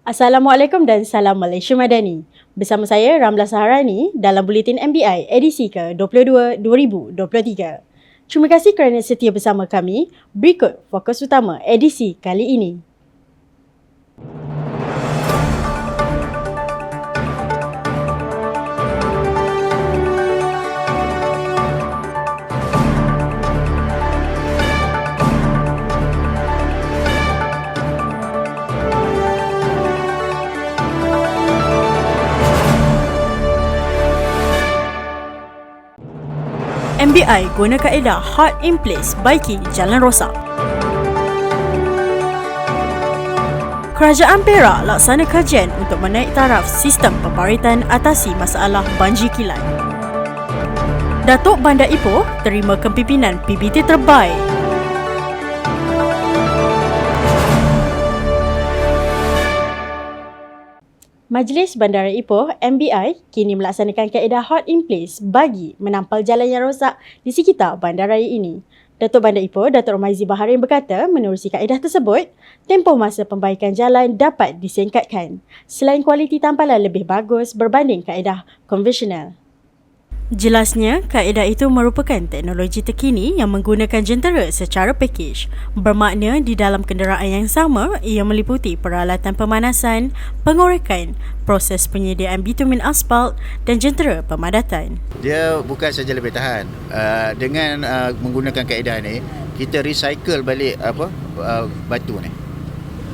Assalamualaikum dan salam Malaysia Madani. Bersama saya Ramla Saharani dalam Buletin MBI edisi ke-22 2023. Terima kasih kerana setia bersama kami. Berikut fokus utama edisi kali ini. MBI guna kaedah hard in place baiki jalan rosak. Kerajaan Perak laksana kajian untuk menaik taraf sistem pembaritan atasi masalah banjir kilat. Datuk Bandar Ipoh terima kepimpinan PBT terbaik. Majlis Bandara Ipoh MBI kini melaksanakan kaedah hot in place bagi menampal jalan yang rosak di sekitar bandaraya ini. Datuk Bandar Ipoh, Datuk Romaizi Baharin berkata menerusi kaedah tersebut, tempoh masa pembaikan jalan dapat disingkatkan selain kualiti tampalan lebih bagus berbanding kaedah konvensional. Jelasnya, kaedah itu merupakan teknologi terkini yang menggunakan jentera secara pakej. Bermakna di dalam kenderaan yang sama, ia meliputi peralatan pemanasan, pengorekan, proses penyediaan bitumen aspal dan jentera pemadatan. Dia bukan saja lebih tahan. Dengan menggunakan kaedah ni, kita recycle balik batu ni.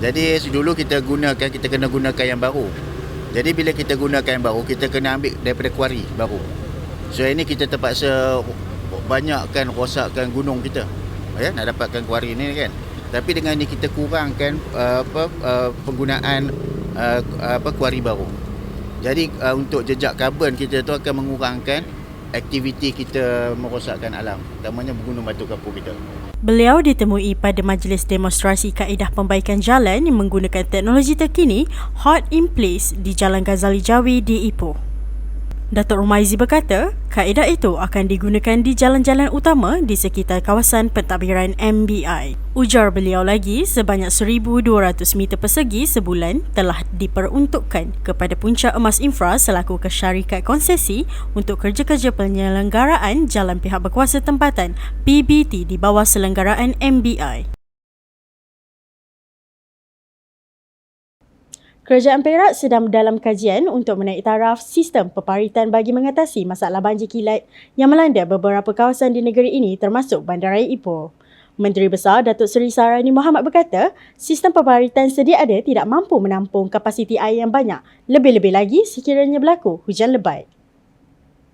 Jadi dulu kita kena gunakan yang baru. Jadi bila kita gunakan yang baru, kita kena ambil daripada kuari baru. So ini kita terpaksa banyakkan rosakkan gunung kita, ya, nak dapatkan kuari ni kan. Tapi dengan ni kita kurangkan penggunaan kuari baru. Jadi untuk jejak karbon kita tu akan mengurangkan aktiviti kita merosakkan alam, terutamanya gunung batu kapur kita. Beliau ditemui pada majlis demonstrasi kaedah pembaikan jalan yang menggunakan teknologi terkini hot in place di Jalan Ghazali Jawi di Ipoh. Datuk Romaizi berkata, kaedah itu akan digunakan di jalan-jalan utama di sekitar kawasan pentadbiran MBI. Ujar beliau lagi, sebanyak 1,200 meter persegi sebulan telah diperuntukkan kepada Puncak Emas Infra selaku kesyarikat konsesi untuk kerja-kerja penyelenggaraan jalan pihak berkuasa tempatan PBT di bawah selenggaraan MBI. Kerajaan Perak sedang dalam kajian untuk menaik taraf sistem pembaritan bagi mengatasi masalah banjir kilat yang melanda beberapa kawasan di negeri ini termasuk Bandaraya Ipoh. Menteri Besar Datuk Seri Saharani Mohamad berkata, sistem pembaritan sedia ada tidak mampu menampung kapasiti air yang banyak, lebih-lebih lagi sekiranya berlaku hujan lebat.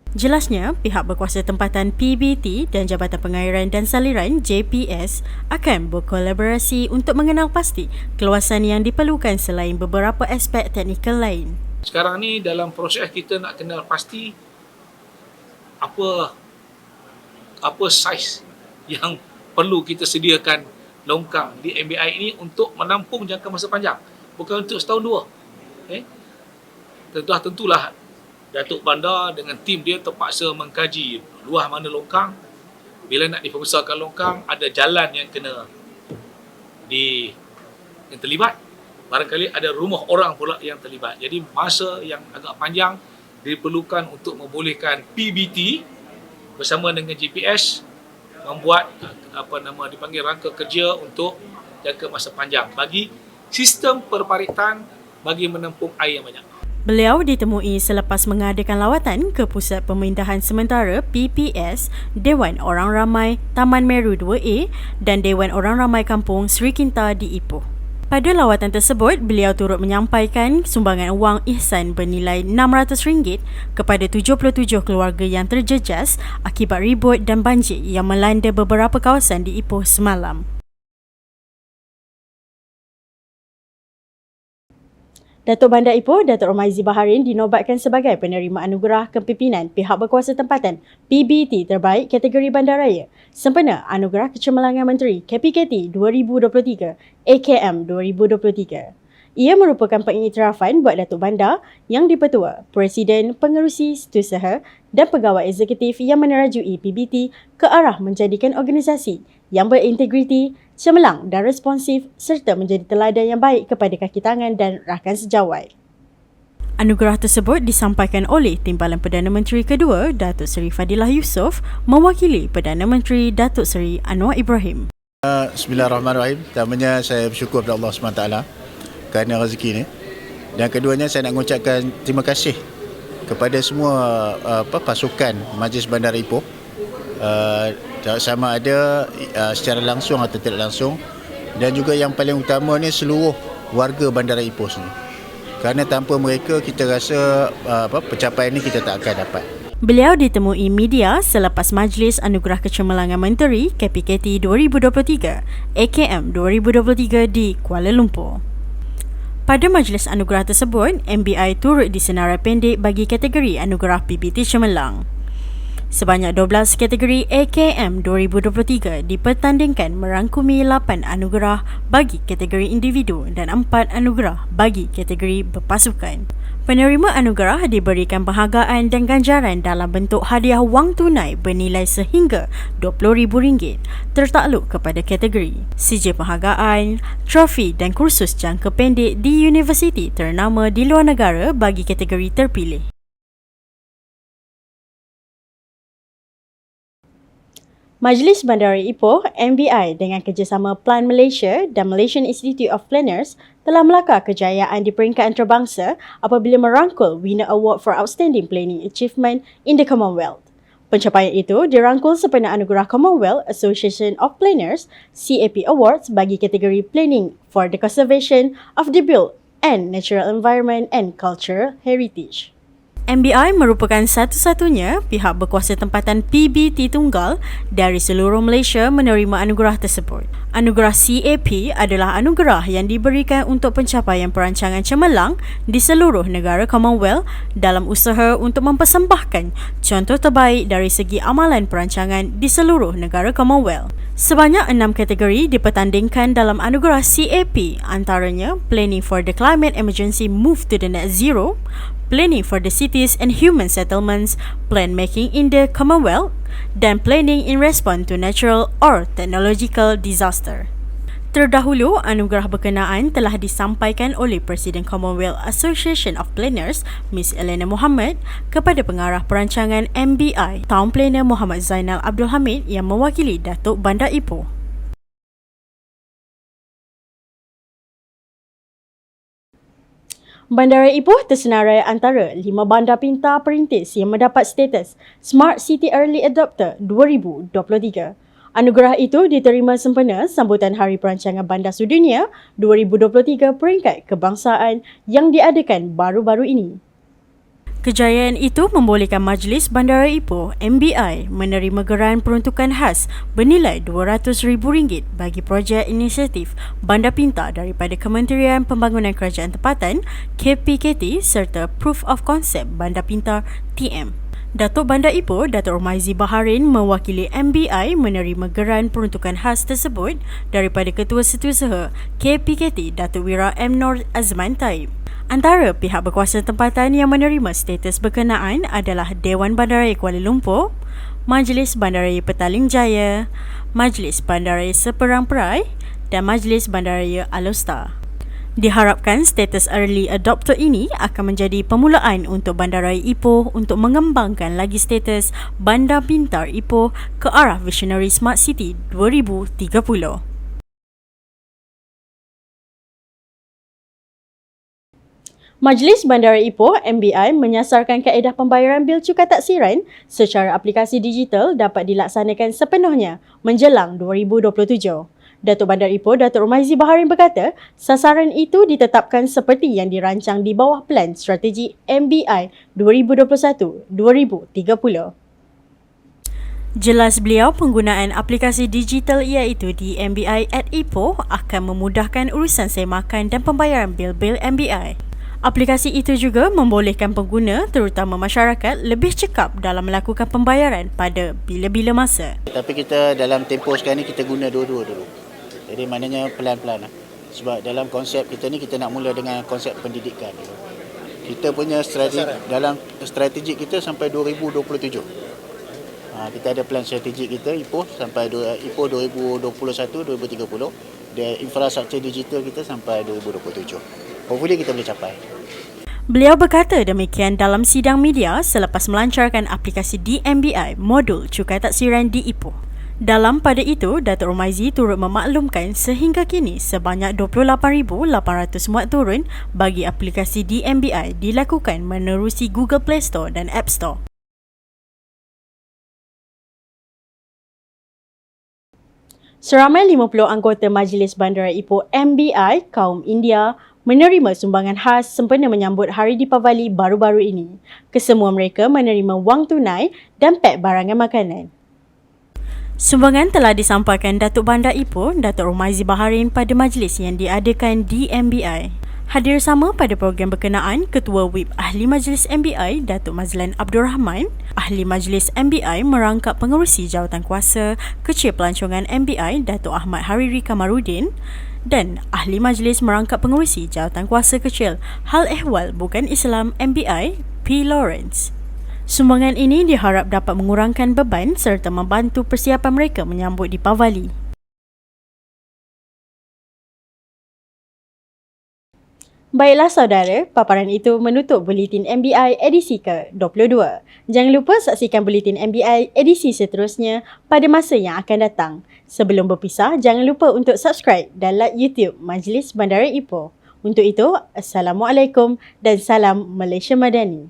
Jelasnya, pihak berkuasa tempatan PBT dan Jabatan Pengairan dan Saliran JPS akan berkolaborasi untuk mengenal pasti keluasan yang diperlukan selain beberapa aspek teknikal lain. Sekarang ni dalam proses kita nak kenal pasti apa saiz yang perlu kita sediakan longkang di MBI ini untuk menampung jangka masa panjang, bukan untuk setahun dua. Tentulah Datuk Bandar dengan tim dia terpaksa mengkaji luas mana longkang. Bila nak diperbesarkan longkang, ada jalan yang yang terlibat. Barangkali ada rumah orang pula yang terlibat. Jadi masa yang agak panjang diperlukan untuk membolehkan PBT bersama dengan GPS membuat dipanggil rangka kerja untuk jangka masa panjang bagi sistem perparitan bagi menampung air yang banyak. Beliau ditemui selepas mengadakan lawatan ke Pusat Pemindahan Sementara PPS, Dewan Orang Ramai Taman Meru 2A dan Dewan Orang Ramai Kampung Sri Kinta di Ipoh. Pada lawatan tersebut, beliau turut menyampaikan sumbangan wang ihsan bernilai RM600 kepada 77 keluarga yang terjejas akibat ribut dan banjir yang melanda beberapa kawasan di Ipoh semalam. Datuk Bandar Ipoh, Datuk Romaizi Baharin dinobatkan sebagai penerima anugerah kepimpinan pihak berkuasa tempatan PBT terbaik kategori bandaraya sempena Anugerah Kecemerlangan Menteri KPKT 2023 AKM 2023. Ia merupakan pengiktirafan buat Datuk Bandar yang dipertua Presiden, Pengerusi Setiausaha dan Pegawai Eksekutif yang menerajui PBT ke arah menjadikan organisasi yang berintegriti, cemerlang dan responsif serta menjadi teladan yang baik kepada kaki tangan dan rakan sejawat. Anugerah tersebut disampaikan oleh Timbalan Perdana Menteri kedua Datuk Seri Fadilah Yusof mewakili Perdana Menteri Datuk Seri Anwar Ibrahim. Bismillahirrahmanirrahim. Pertamanya saya bersyukur kepada Allah SWT kerana rezeki ni. Dan keduanya saya nak mengucapkan terima kasih kepada semua pasukan Majlis Bandar Ipoh, sama ada secara langsung atau tidak langsung, dan juga yang paling utama ni seluruh warga Bandar Ipoh sendiri. Kerana tanpa mereka kita rasa pencapaian ini kita tak akan dapat. Beliau ditemui media selepas Majlis Anugerah Kecemerlangan Menteri KPKT 2023 AKM 2023 di Kuala Lumpur. Pada majlis anugerah tersebut, MBI turut disenarai pendek bagi kategori anugerah PBT Cemerlang. Sebanyak 12 kategori AKM 2023 dipertandingkan merangkumi 8 anugerah bagi kategori individu dan 4 anugerah bagi kategori berpasukan. Penerima anugerah diberikan penghargaan dan ganjaran dalam bentuk hadiah wang tunai bernilai sehingga RM20,000 tertakluk kepada kategori sijil penghargaan, trofi dan kursus jangka pendek di universiti ternama di luar negara bagi kategori terpilih. Majlis Bandaraya Ipoh MBI dengan kerjasama Plan Malaysia dan Malaysian Institute of Planners telah melakar kejayaan di peringkat antarabangsa apabila merangkul Winner Award for Outstanding Planning Achievement in the Commonwealth. Pencapaian itu dirangkul sempena anugerah Commonwealth Association of Planners CAP Awards bagi kategori Planning for the Conservation of the Built and Natural Environment and Cultural Heritage. MBI merupakan satu-satunya pihak berkuasa tempatan PBT tunggal dari seluruh Malaysia menerima anugerah tersebut. Anugerah CAP adalah anugerah yang diberikan untuk pencapaian perancangan cemerlang di seluruh negara Commonwealth dalam usaha untuk mempersembahkan contoh terbaik dari segi amalan perancangan di seluruh negara Commonwealth. Sebanyak 6 kategori dipertandingkan dalam anugerah CAP, antaranya Planning for the Climate Emergency Move to the Net Zero, Planning for the Cities and Human Settlements, Plan Making in the Commonwealth, dan Planning in Response to Natural or Technological Disaster. Terdahulu, anugerah berkenaan telah disampaikan oleh Presiden Commonwealth Association of Planners, Miss Elena Mohammed, kepada pengarah perancangan MBI, Town Planner Muhammad Zainal Abdul Hamid yang mewakili Datuk Bandar Ipoh. Bandaraya Ipoh tersenarai antara 5 bandar pintar perintis yang mendapat status Smart City Early Adopter 2023. Anugerah itu diterima sempena sambutan Hari Perancangan Bandar Sedunia 2023 peringkat kebangsaan yang diadakan baru-baru ini. Kejayaan itu membolehkan Majlis Bandaraya Ipoh MBI menerima geran peruntukan khas bernilai RM200,000 bagi projek inisiatif Bandar Pintar daripada Kementerian Pembangunan Kerajaan Tempatan KPKT serta Proof of Concept Bandar Pintar TM. Datuk Bandar Ipoh, Datuk Romaizi Baharin mewakili MBI menerima geran peruntukan khas tersebut daripada Ketua Setiausaha KPKT Datuk Wira M. Nur Azman Taib. Antara pihak berkuasa tempatan yang menerima status berkenaan adalah Dewan Bandaraya Kuala Lumpur, Majlis Bandaraya Petaling Jaya, Majlis Bandaraya Seberang Perai dan Majlis Bandaraya Alor. Diharapkan status early adopter ini akan menjadi permulaan untuk Bandaraya Ipoh untuk mengembangkan lagi status Bandar Pintar Ipoh ke arah Visionary Smart City 2030. Majlis Bandaraya Ipoh MBI menyasarkan kaedah pembayaran bil cukai taksiran secara aplikasi digital dapat dilaksanakan sepenuhnya menjelang 2027. Datuk Bandar Ipoh, Datuk Romaizi Baharin berkata, sasaran itu ditetapkan seperti yang dirancang di bawah Plan Strategi MBI 2021-2030. Jelas beliau, penggunaan aplikasi digital iaitu di MBI at Ipoh akan memudahkan urusan semakan dan pembayaran bil-bil MBI. Aplikasi itu juga membolehkan pengguna, terutama masyarakat, lebih cekap dalam melakukan pembayaran pada bila-bila masa. Tapi kita dalam tempoh sekarang ni kita guna dua-dua dulu. Jadi maknanya pelan-pelan. Sebab dalam konsep kita ni kita nak mula dengan konsep pendidikan. Kita punya strategi dalam strategi kita sampai 2027. Kita ada plan strategik kita Ipoh sampai Ipoh 2021-2030 dan infrastruktur digital kita sampai 2027. Hopefully kita boleh capai. Beliau berkata demikian dalam sidang media selepas melancarkan aplikasi DMBI modul cukai taksiran di Ipoh. Dalam pada itu, Datuk Romaizi turut memaklumkan sehingga kini sebanyak 28,800 muat turun bagi aplikasi DMBI dilakukan menerusi Google Play Store dan App Store. Seramai 50 anggota Majlis Bandara Ipoh MBI kaum India menerima sumbangan khas sempena menyambut Hari Deepavali baru-baru ini. Kesemua mereka menerima wang tunai dan pek barangan makanan. Sumbangan telah disampaikan Datuk Bandar Ipoh, Datuk Romaizi Baharin pada majlis yang diadakan di MBI. Hadir sama pada program berkenaan Ketua Whip Ahli Majlis MBI Datuk Mazlan Abdul Rahman, Ahli Majlis MBI merangkap pengerusi jawatan kuasa Kecil Pelancongan MBI Datuk Ahmad Hariri Kamarudin dan Ahli Majlis merangkap pengerusi jawatan kuasa kecil Hal Ehwal Bukan Islam MBI P. Lawrence. Sumbangan ini diharap dapat mengurangkan beban serta membantu persiapan mereka menyambut Deepavali. Baiklah saudara, paparan itu menutup Buletin MBI edisi ke-22. Jangan lupa saksikan Buletin MBI edisi seterusnya pada masa yang akan datang. Sebelum berpisah, jangan lupa untuk subscribe dan like YouTube Majlis Bandara Ipoh. Untuk itu, Assalamualaikum dan salam Malaysia Madani.